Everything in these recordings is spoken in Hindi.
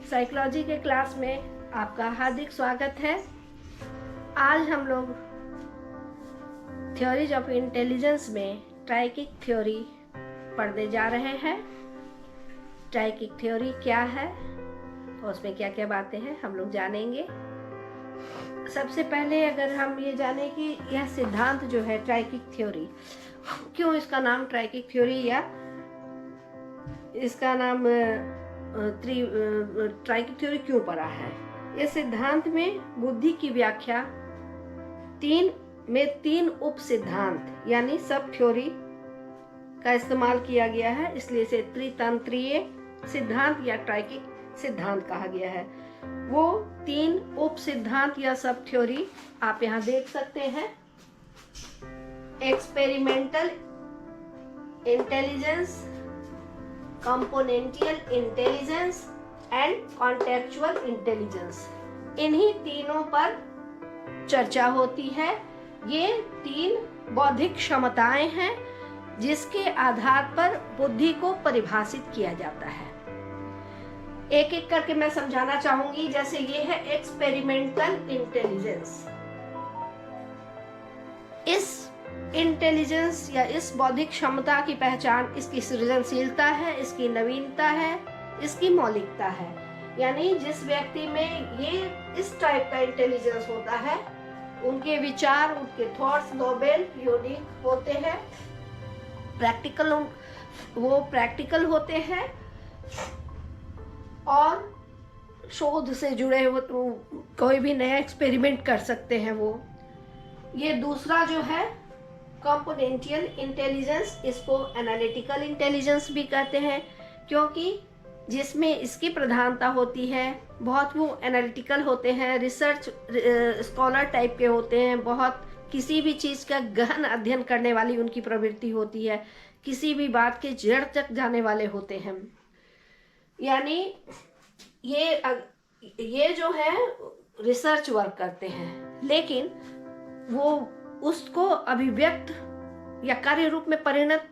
साइकोलॉजी के क्लास में आपका हार्दिक स्वागत है। आज हम लोग थ्योरीज ऑफ इंटेलिजेंस में ट्राइकिक थ्योरी पढ़ने जा रहे हैं। ट्राइकिक थ्योरी क्या है और उसमें क्या क्या बातें हैं हम लोग जानेंगे। सबसे पहले अगर हम ये जाने कि यह सिद्धांत जो है ट्राइकिक थ्योरी, क्यों इसका नाम ट्राइकिक थ्योरी या इसका नाम ट्राइकिक थ्योरी क्यों पड़ा है। इस सिद्धांत में बुद्धि की व्याख्या तीन उप सिद्धांत यानी सब थ्योरी का इस्तेमाल किया गया है, इसलिए इसे त्रितंत्रीय सिद्धांत या ट्राइकिक सिद्धांत कहा गया है। वो तीन उप सिद्धांत या सब थ्योरी आप यहाँ देख सकते हैं। Experimental intelligence, componential intelligence and contextual intelligence, इन्हीं तीनों पर चर्चा होती है। ये तीन बौद्धिक क्षमताएं हैं जिसके आधार पर बुद्धि को परिभाषित किया जाता है। एक एक करके मैं समझाना चाहूंगी। जैसे ये है एक्सपेरिमेंटल इंटेलिजेंस। इस इंटेलिजेंस या इस बौद्धिक क्षमता की पहचान इसकी सृजनशीलता है, इसकी नवीनता है, इसकी मौलिकता है। यानी जिस व्यक्ति में ये इस टाइप का इंटेलिजेंस होता है, उनके विचार, उनके थॉट्स नोबेल, यूनिक होते हैं, प्रैक्टिकल होते हैं और शोध से जुड़े हुए कोई भी नया एक्सपेरिमेंट कर सकते हैं वो। ये दूसरा जो है कंपोनेंशियल इंटेलिजेंस, इसको एनालिटिकल इंटेलिजेंस भी कहते हैं, क्योंकि जिसमें इसकी प्रधानता होती है। बहुत वो एनालिटिकल होते हैं, रिसर्च स्कॉलर टाइप के होते हैं, बहुत किसी भी चीज़ का गहन अध्ययन करने वाली उनकी प्रवृत्ति होती है, किसी भी बात के जड़ तक जाने वाले होते हैं। यानी ये जो है रिसर्च वर्क करते हैं, लेकिन वो उसको अभिव्यक्त या कार्य रूप में परिणत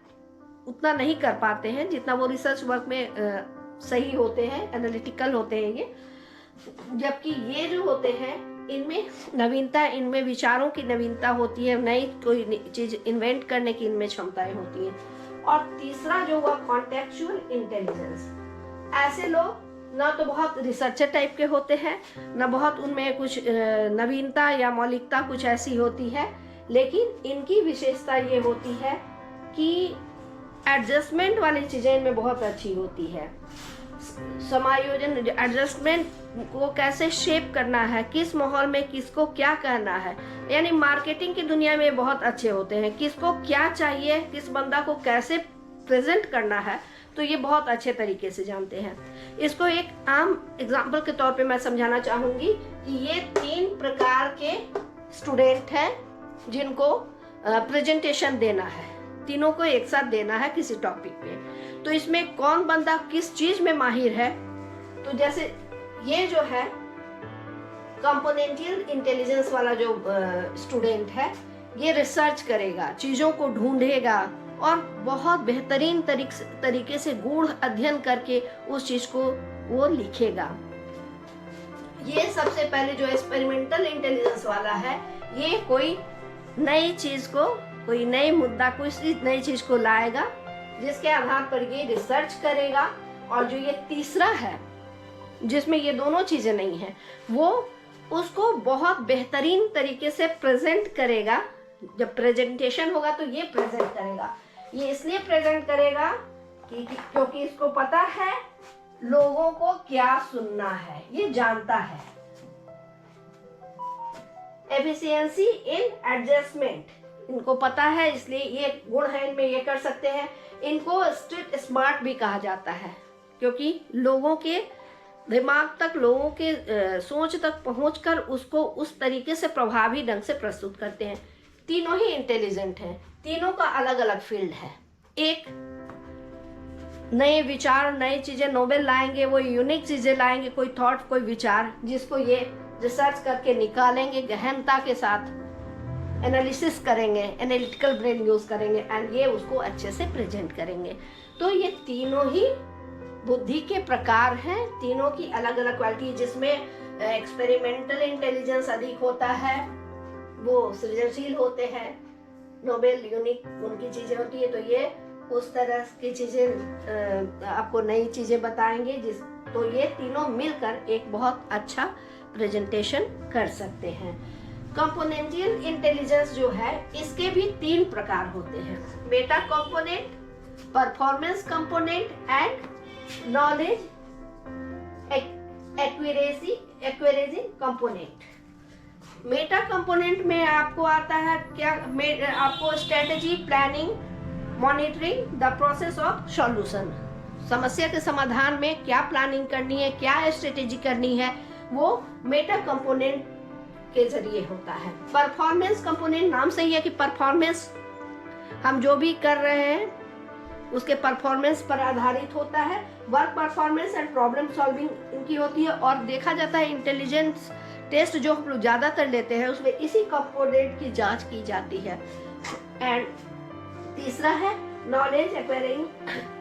उतना नहीं कर पाते हैं जितना वो रिसर्च वर्क में सही होते हैं, एनालिटिकल होते हैं ये। जबकि ये जो होते हैं इनमें नवीनता, इनमें विचारों की नवीनता होती है, नई कोई चीज इन्वेंट करने की इनमें क्षमताएं होती हैं। और तीसरा जो हुआ कॉन्टेक्चुअल इंटेलिजेंस। ऐसे लोग ना तो बहुत रिसर्चर टाइप के होते हैं, ना बहुत उनमें कुछ नवीनता या मौलिकता कुछ ऐसी होती है, लेकिन इनकी विशेषता ये होती है कि एडजस्टमेंट वाली चीज़ें इनमें बहुत अच्छी होती है। समायोजन, एडजस्टमेंट को कैसे शेप करना है, किस माहौल में किसको क्या कहना है, यानी मार्केटिंग की दुनिया में बहुत अच्छे होते हैं। किसको क्या चाहिए, किस बंदा को कैसे प्रेजेंट करना है, तो ये बहुत अच्छे तरीके से जानते हैं। इसको एक आम एग्जाम्पल के तौर पे मैं समझाना चाहूँगी कि ये तीन प्रकार के स्टूडेंट हैं जिनको प्रेजेंटेशन देना है, तीनों को एक साथ देना है किसी टॉपिक पे। तो इसमें कौन बंदा किस चीज में माहिर है। तो जैसे ये जो है कंपोनेंशियल इंटेलिजेंस वाला जो स्टूडेंट है, ये रिसर्च करेगा, चीजों को ढूंढेगा और बहुत बेहतरीन तरीके से गूढ़ अध्ययन करके उस चीज को वो लिखेगा। ये सबसे पहले जो एक्सपेरिमेंटल इंटेलिजेंस वाला है, ये कोई नई चीज को, कोई नई मुद्दा, कोई नई चीज को लाएगा जिसके आधार पर ये रिसर्च करेगा। और जो ये तीसरा है जिसमें ये दोनों चीजें नहीं है, वो उसको बहुत बेहतरीन तरीके से प्रेजेंट करेगा। जब प्रेजेंटेशन होगा तो ये प्रेजेंट करेगा। ये इसलिए प्रेजेंट करेगा क्योंकि इसको पता है लोगों को क्या सुनना है, ये जानता है। एफिशिएंसी इन एडजस्टमेंट, इनको पता है, इसलिए ये गुण है इनमें, ये कर सकते हैं। इनको स्ट्रीट स्मार्ट भी कहा जाता है, क्योंकि लोगों के दिमाग तक, लोगों के सोच तक पहुंचकर उसको उस तरीके से प्रभावी ढंग से प्रस्तुत करते हैं। तीनों ही इंटेलिजेंट हैं, तीनों का अलग अलग फील्ड है। एक नए विचार, नई चीजें नोबेल लाएंगे, वो यूनिक चीजें लाएंगे, कोई थॉट, कोई विचार जिसको ये रिसर्च करके निकालेंगे, गहनता के साथ एनालिसिस करेंगे, एनालिटिकल ब्रेन यूज करेंगे एंड ये उसको अच्छे से प्रेजेंट करेंगे। तो ये तीनों ही बुद्धि के प्रकार हैं, तीनों की अलग अलग क्वालिटी, जिसमें एक्सपेरिमेंटल इंटेलिजेंस अधिक होता है, वो सृजनशील होते हैं, नोबेल यूनिक उनकी चीजें होती है। तो ये उस तरह की चीजें आपको नई चीजें बताएंगे, तो ये तीनों मिलकर एक बहुत अच्छा प्रेजेंटेशन कर सकते हैं। कंपोनेंशियल इंटेलिजेंस जो है, इसके भी 3 प्रकार होते हैं: meta component, performance component and knowledge एक्वेरेजी कंपोनेंट। मेटा कंपोनेंट में आपको आता है क्या, आपको strategy, planning, monitoring the process of solution. समस्या के समाधान में क्या प्लानिंग करनी है, क्या स्ट्रेटेजी करनी है, वो मेटा कंपोनेंट के जरिए होता है। परफॉर्मेंस कंपोनेंट, नाम से ही है कि परफॉर्मेंस, हम जो भी कर रहे हैं उसके परफॉर्मेंस पर आधारित होता है। Work performance and problem solving इनकी होती है। और देखा जाता है इंटेलिजेंस टेस्ट जो हम लोग ज़्यादातर लेते हैं उसमें इसी कंपोनेंट की जांच की जाती है। एंड तीसरा है नॉलेज एक्वायरिंग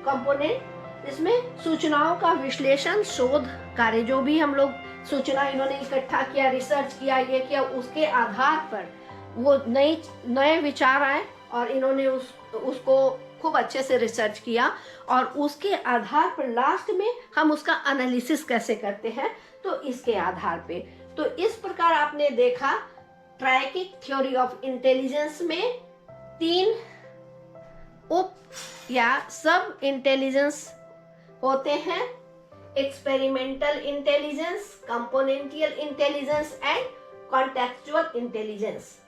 कंपोनेंट। इसमें सूचनाओं का विश्लेषण, शोध कार्य, जो भी हम लोग सूचना इन्होंने इकट्ठा किया, रिसर्च किया, ये किया, उसके आधार पर वो नए विचार आए और इन्होंने उसको खूब अच्छे से रिसर्च किया और उसके आधार पर लास्ट में हम उसका एनालिसिस कैसे करते हैं, तो इसके आधार पे। तो इस प्रकार आपने देखा ट्रायकिक थ्योरी ऑफ इंटेलिजेंस में 3 उप या सब इंटेलिजेंस होते हैं: experimental intelligence, componential intelligence and contextual intelligence.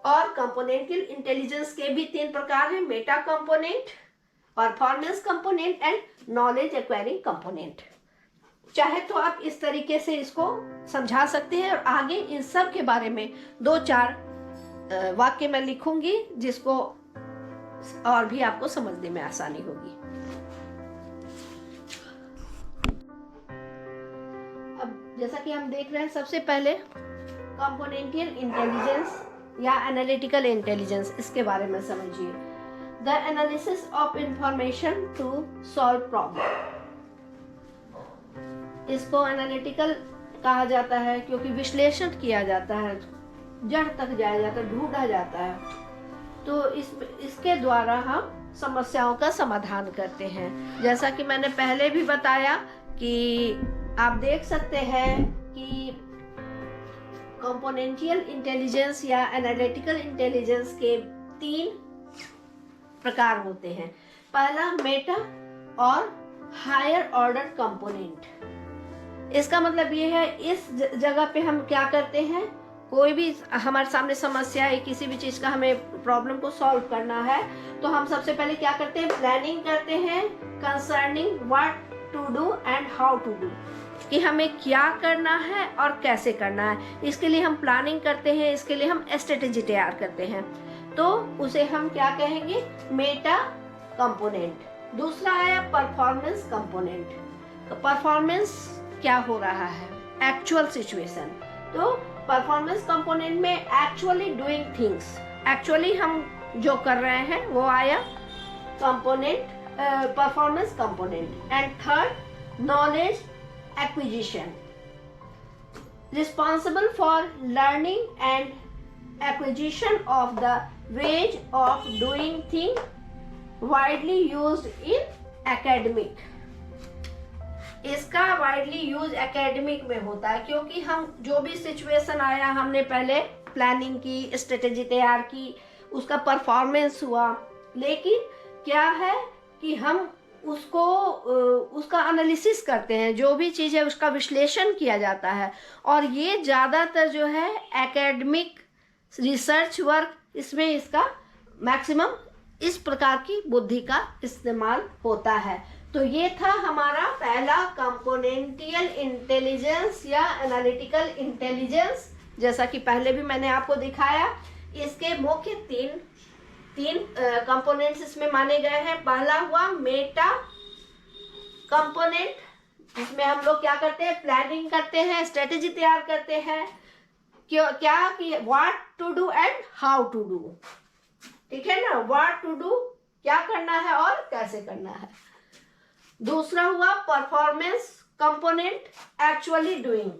और कंपोनेंशियल इंटेलिजेंस के भी 3 प्रकार हैं: meta component, performance component and knowledge acquiring component. चाहे तो आप इस तरीके से इसको समझा सकते हैं और आगे इन सब के बारे में 2-4 वाक्य मैं लिखूंगी, जिसको और भी आपको समझने में आसानी होगी। अब जैसा कि हम देख रहे हैं, सबसे पहले कंपोनेंशियल इंटेलिजेंस या एनालिटिकल इंटेलिजेंस, इसके बारे में समझिए। The analysis of information to solve problem. इसको एनालिटिकल कहा जाता है क्योंकि विश्लेषण किया जाता है, जड़ तक जाया जाता है, ढूंढा जाता है। तो इसके द्वारा हम समस्याओं का समाधान करते हैं। जैसा कि मैंने पहले भी बताया कि आप देख सकते हैं कि कंपोनेंशियल इंटेलिजेंस या एनालिटिकल इंटेलिजेंस के 3 प्रकार होते हैं। पहला मेटा और हायर ऑर्डर कंपोनेंट। इसका मतलब ये है, इस जगह पे हम क्या करते हैं, कोई भी हमारे सामने समस्या है, किसी भी चीज का हमें प्रॉब्लम को सॉल्व करना है, तो हम सबसे पहले क्या करते हैं, प्लानिंग करते हैं concerning what to do and how to do, कि हमें क्या करना है और कैसे करना है। इसके लिए हम प्लानिंग करते हैं, इसके लिए हम स्ट्रेटेजी तैयार करते हैं, तो उसे हम क्या कहेंगे, मेटा कंपोनेंट। दूसरा आया परफॉर्मेंस कंपोनेंट। तो परफॉर्मेंस क्या हो रहा है, एक्चुअल सिचुएशन। तो परफॉर्मेंस कंपोनेंट में एक्चुअली डूइंग थिंग्स, एक्चुअली हम जो कर रहे हैं वो आया component, performance component. And third knowledge acquisition, responsible for learning and acquisition of the ways of doing thing widely used in academic. इसका वाइडली यूज एकेडमिक में होता है क्योंकि हम जो भी सिचुएशन आया, हमने पहले प्लानिंग की, स्ट्रेटेजी तैयार की, उसका परफॉर्मेंस हुआ, लेकिन क्या है कि हम उसका एनालिसिस करते हैं, जो भी चीज़ है उसका विश्लेषण किया जाता है। और ये ज़्यादातर जो है एकेडमिक रिसर्च वर्क, इसमें इसका मैक्सिमम इस प्रकार की बुद्धि का इस्तेमाल होता है। तो ये था हमारा पहला कंपोनेंशियल इंटेलिजेंस या एनालिटिकल इंटेलिजेंस। जैसा कि पहले भी मैंने आपको दिखाया, इसके मुख्य तीन कंपोनेंट्स इसमें माने गए हैं। पहला हुआ मेटा कंपोनेंट, जिसमें हम लोग क्या करते हैं, प्लानिंग करते हैं, स्ट्रेटेजी तैयार करते हैं, क्या कि what to do and how to do. ठीक है ना, व्हाट टू डू, क्या करना है और कैसे करना है। दूसरा हुआ performance component, actually doing,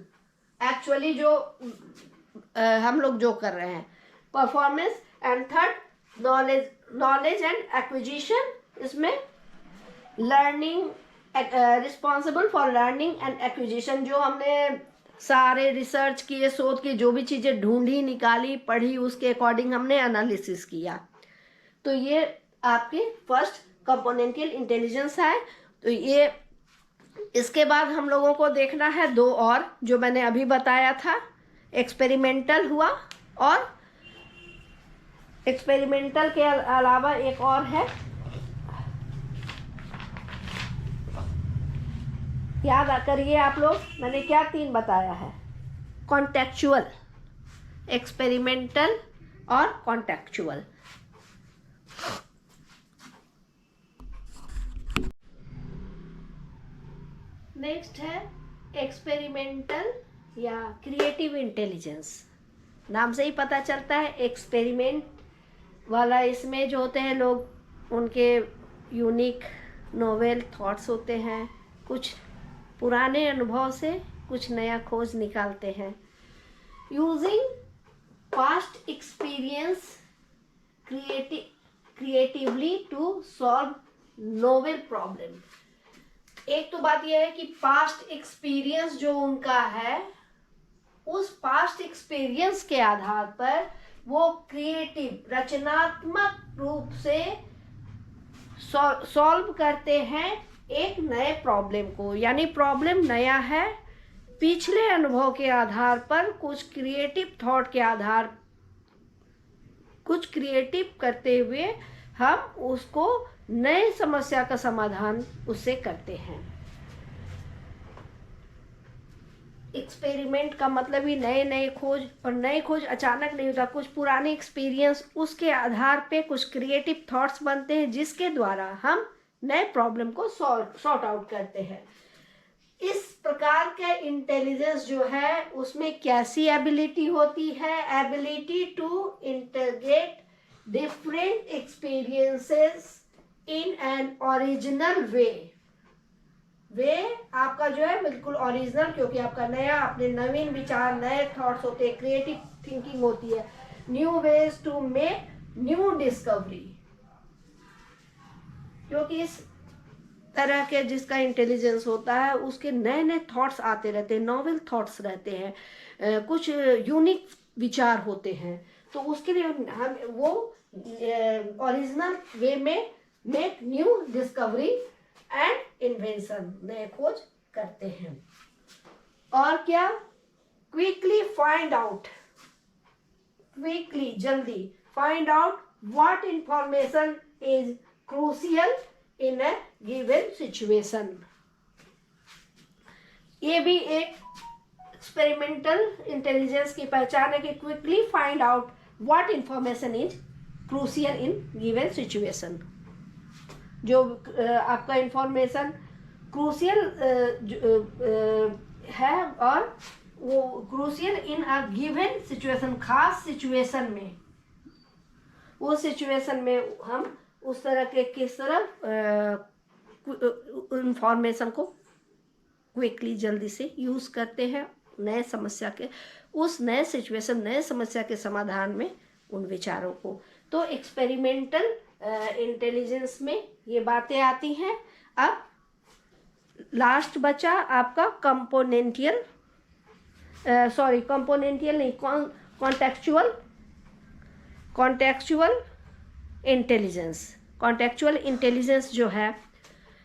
actually जो हम लोग जो कर रहे हैं, performance. And third knowledge and acquisition, इसमें learning, responsible for learning and acquisition, जो हमने सारे रिसर्च किए, शोध की, जो भी चीज़ें ढूंढी, निकाली, पढ़ी, उसके अकॉर्डिंग हमने एनालिसिस किया। तो ये आपके फर्स्ट कंपोनेंटियल इंटेलिजेंस है। तो ये, इसके बाद हम लोगों को देखना है दो और, जो मैंने अभी बताया था, एक्सपेरिमेंटल हुआ, और एक्सपेरिमेंटल के अलावा एक और है, याद करिए आप लोग, मैंने क्या 3 बताया है, कॉन्टेक्चुअल, एक्सपेरिमेंटल और कॉन्टेक्चुअल। नेक्स्ट है एक्सपेरिमेंटल या क्रिएटिव इंटेलिजेंस। नाम से ही पता चलता है एक्सपेरिमेंट वाला, इसमें जो होते हैं लोग, उनके यूनिक नोवेल थॉट्स होते हैं, कुछ पुराने अनुभव से कुछ नया खोज निकालते हैं। Using past experience creatively to solve novel problem. एक तो बात यह है कि पास्ट एक्सपीरियंस जो उनका है, उस पास्ट एक्सपीरियंस के आधार पर वो क्रिएटिव, रचनात्मक रूप से सॉल्व करते हैं एक नए प्रॉब्लम को। यानी प्रॉब्लम नया है, पिछले अनुभव के आधार पर कुछ क्रिएटिव थॉट के आधार, कुछ क्रिएटिव करते हुए हम उसको नए समस्या का समाधान उससे करते हैं। एक्सपेरिमेंट का मतलब ही नए नए खोज, और नए खोज अचानक नहीं होता, कुछ पुराने एक्सपीरियंस, उसके आधार पे कुछ क्रिएटिव थॉट्स बनते हैं, जिसके द्वारा हम नए प्रॉब्लम को सॉर्ट आउट करते हैं। इस प्रकार का इंटेलिजेंस जो है, उसमें कैसी एबिलिटी होती है, ability to integrate different experiences in an original way आपका जो है बिल्कुल ओरिजिनल, क्योंकि आपका नया, अपने नवीन विचार, नए थॉट्स होते हैं, क्रिएटिव थिंकिंग होती है, new ways to make new discovery. क्योंकि इस तरह के जिसका इंटेलिजेंस होता है, उसके नए नए थॉट्स आते रहते हैं, नॉवेल थॉट्स रहते हैं, कुछ यूनिक विचार होते हैं। तो उसके लिए हम वो ओरिजिनल वे में make new discovery and invention, नए खोज करते हैं। और क्या, क्विकली फाइंड आउट, क्विकली, जल्दी, find out what information is crucial in A given situation. ये भी एक एक्सपेरिमेंटल इंटेलिजेंस की पहचान है कि quickly find out what information is crucial in given situation. जो आपका इंफॉर्मेशन क्रूशियल है, और वो crucial in a given situation, खास सिचुएशन में, वो सिचुएशन में हम उस तरह के किस तरह इंफॉर्मेशन को क्विकली, जल्दी से यूज़ करते हैं नए समस्या के, उस नए सिचुएशन, नए समस्या के समाधान में उन विचारों को। तो एक्सपेरिमेंटल इंटेलिजेंस में ये बातें आती हैं। अब लास्ट बचा आपका कंपोनेंटियल, कंपोनेंटियल नहीं, कॉन्टेक्चुअल इंटेलिजेंस। कॉन्टेक्चुअल इंटेलिजेंस जो है,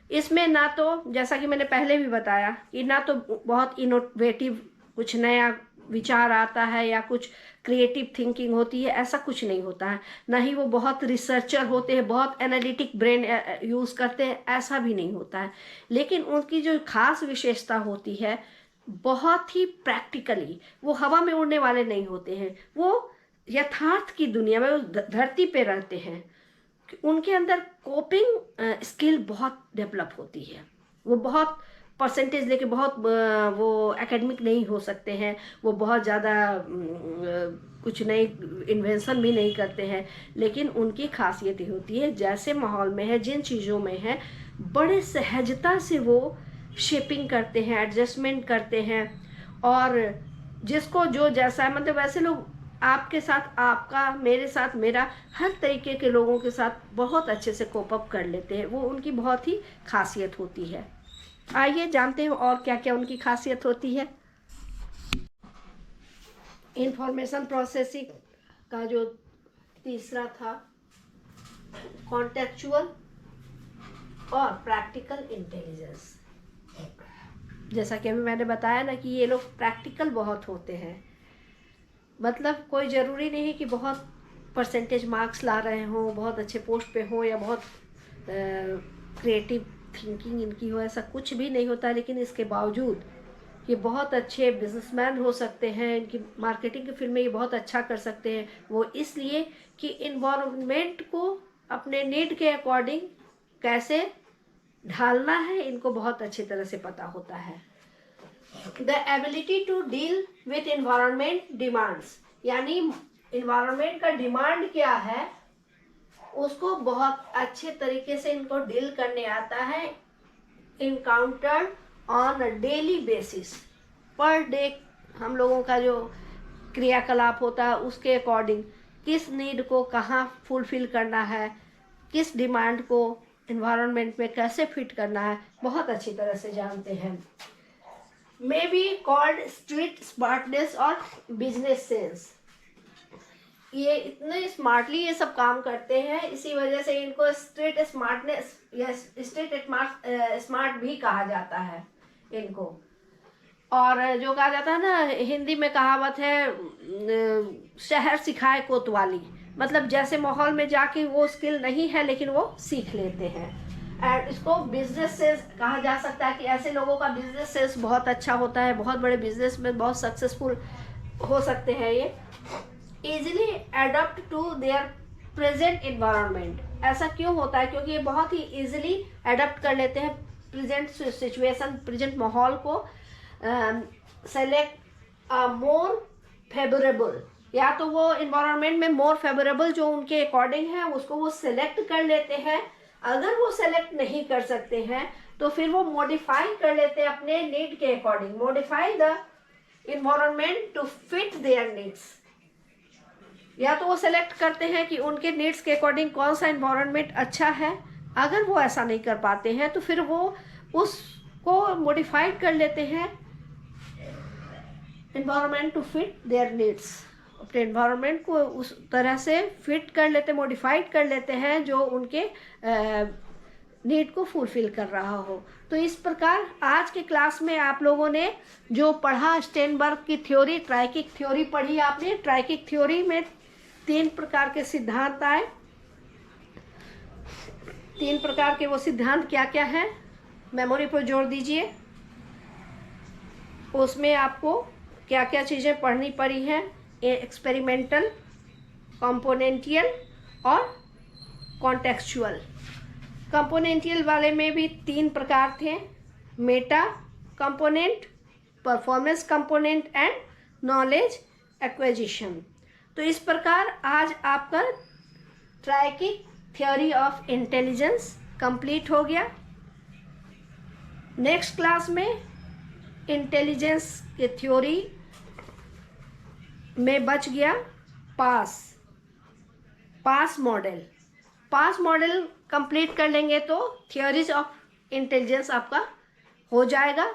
इसमें ना तो, जैसा कि मैंने पहले भी बताया, कि ना तो बहुत इनोवेटिव कुछ नया विचार आता है या कुछ क्रिएटिव थिंकिंग होती है, ऐसा कुछ नहीं होता है। ना ही वो बहुत रिसर्चर होते हैं, बहुत एनालिटिक ब्रेन यूज़ करते हैं, ऐसा भी नहीं होता है। लेकिन उनकी जो खास विशेषता होती है, बहुत ही प्रैक्टिकली, वो हवा में उड़ने वाले नहीं होते हैं, वो यथार्थ की दुनिया में, धरती पे रहते हैं। उनके अंदर कोपिंग स्किल बहुत डेवलप होती है। वो बहुत परसेंटेज लेके बहुत वो एकेडमिक नहीं हो सकते हैं, वो बहुत ज़्यादा कुछ नई इन्वेंशन भी नहीं करते हैं, लेकिन उनकी खासियत ये होती है जैसे माहौल में है, जिन चीज़ों में है, बड़े सहजता से वो शेपिंग करते हैं, एडजस्टमेंट करते हैं, और जिसको जो जैसा है, मतलब वैसे लोग आपके साथ आपका, मेरे साथ मेरा, हर तरीके के लोगों के साथ बहुत अच्छे से कोप अप कर लेते हैं। वो उनकी बहुत ही खासियत होती है। आइए जानते हैं और क्या क्या उनकी खासियत होती है। इंफॉर्मेशन प्रोसेसिंग का जो तीसरा था, कॉन्टेक्चुअल और प्रैक्टिकल इंटेलिजेंस। जैसा कि अभी मैंने बताया ना कि ये लोग प्रैक्टिकल बहुत होते हैं, मतलब कोई ज़रूरी नहीं कि बहुत परसेंटेज मार्क्स ला रहे हों, बहुत अच्छे पोस्ट पे हों, या बहुत क्रिएटिव थिंकिंग इनकी हो, ऐसा कुछ भी नहीं होता। लेकिन इसके बावजूद ये बहुत अच्छे बिजनेसमैन हो सकते हैं, इनकी मार्केटिंग के फील्ड में ये बहुत अच्छा कर सकते हैं। वो इसलिए कि इन्वायरमेंट को अपने नीड के अकॉर्डिंग कैसे ढालना है, इनको बहुत अच्छी तरह से पता होता है। The ability to deal with environment demands, यानी इन्वायरमेंट का डिमांड क्या है उसको बहुत अच्छे तरीके से इनको डील करने आता है। Encountered on a daily basis, per day हम लोगों का जो क्रियाकलाप होता है उसके अकॉर्डिंग किस नीड को कहाँ फुलफिल करना है, किस डिमांड को इन्वायरमेंट में कैसे फिट करना है, बहुत अच्छी तरह से जानते हैं। May be called street smartness और बिजनेस सेंस। ये इतने स्मार्टली ये सब काम करते हैं, इसी वजह से इनको स्ट्रीट स्मार्टनेस या स्ट्रीट स्मार्ट भी कहा जाता है इनको। और जो कहा जाता है ना, हिंदी में कहावत है, शहर सिखाए कोतवाली, मतलब जैसे माहौल में जाके वो स्किल नहीं है लेकिन वो सीख लेते हैं। एंड इसको बिजनेस सेंस कहा जा सकता है कि ऐसे लोगों का बिजनेस सेंस बहुत अच्छा होता है, बहुत बड़े बिजनेस में बहुत सक्सेसफुल हो सकते हैं ये। Easily adapt to their present environment. ऐसा क्यों होता है? क्योंकि ये बहुत ही इजीली एडप्ट कर लेते हैं प्रेजेंट सिचुएशन, प्रेजेंट माहौल को। सेलेक्ट मोर फेवरेबल, या तो वो इन्वायरमेंट में मोर फेवरेबल जो उनके अकॉर्डिंग है उसको वो सेलेक्ट कर लेते हैं। अगर वो सेलेक्ट नहीं कर सकते हैं तो फिर वो मॉडिफाई कर लेते हैं अपने नीड के according. Modify the environment to fit their needs, या तो वो सेलेक्ट करते हैं कि उनके नीड्स के अकॉर्डिंग कौन सा इन्वायरमेंट अच्छा है। अगर वो ऐसा नहीं कर पाते हैं तो फिर वो उसको मॉडिफाइड कर लेते हैं environment to fit their needs. अपने इन्वायरमेंट को उस तरह से फिट कर लेते, मॉडिफाइड कर लेते हैं जो उनके नीड को फुलफिल कर रहा हो। तो इस प्रकार आज के क्लास में आप लोगों ने जो पढ़ा, स्टेनबर्ग की थ्योरी, ट्राइकिक थ्योरी पढ़ी आपने। ट्राइकिक थ्योरी में 3 प्रकार के सिद्धांत आए। 3 प्रकार के वो सिद्धांत क्या क्या है, मेमोरी पर जोड़ दीजिए। उसमें आपको क्या क्या चीज़ें पढ़नी पड़ी हैं, एक्सपेरिमेंटल, कंपोनेंटियल और कॉन्टेक्चुअल। कंपोनेंटियल वाले में भी 3 प्रकार थे, Meta component, performance component and knowledge acquisition. तो इस प्रकार आज आपका ट्राइकिक थ्योरी ऑफ इंटेलिजेंस कंप्लीट हो गया। नेक्स्ट क्लास में इंटेलिजेंस के थ्योरी में बच गया पास मॉडल कंप्लीट कर लेंगे तो थ्योरीज ऑफ इंटेलिजेंस आपका हो जाएगा।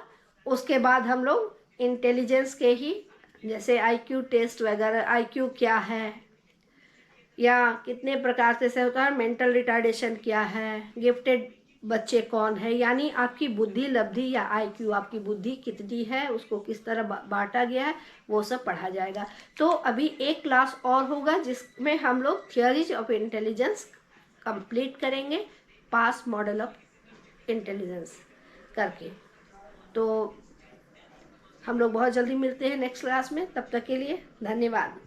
उसके बाद हम लोग इंटेलिजेंस के ही, जैसे आईक्यू टेस्ट वगैरह, आईक्यू क्या है या कितने प्रकार से होता है, मेंटल रिटार्डेशन क्या है, गिफ्टेड बच्चे कौन है, यानी आपकी बुद्धि लब्धि या आईक्यू, आपकी बुद्धि कितनी है, उसको किस तरह बांटा गया है, वो सब पढ़ा जाएगा। तो अभी एक क्लास और होगा जिसमें हम लोग थियरीज ऑफ इंटेलिजेंस कंप्लीट करेंगे, पास मॉडल ऑफ इंटेलिजेंस करके। तो हम लोग बहुत जल्दी मिलते हैं नेक्स्ट क्लास में, तब तक के लिए धन्यवाद।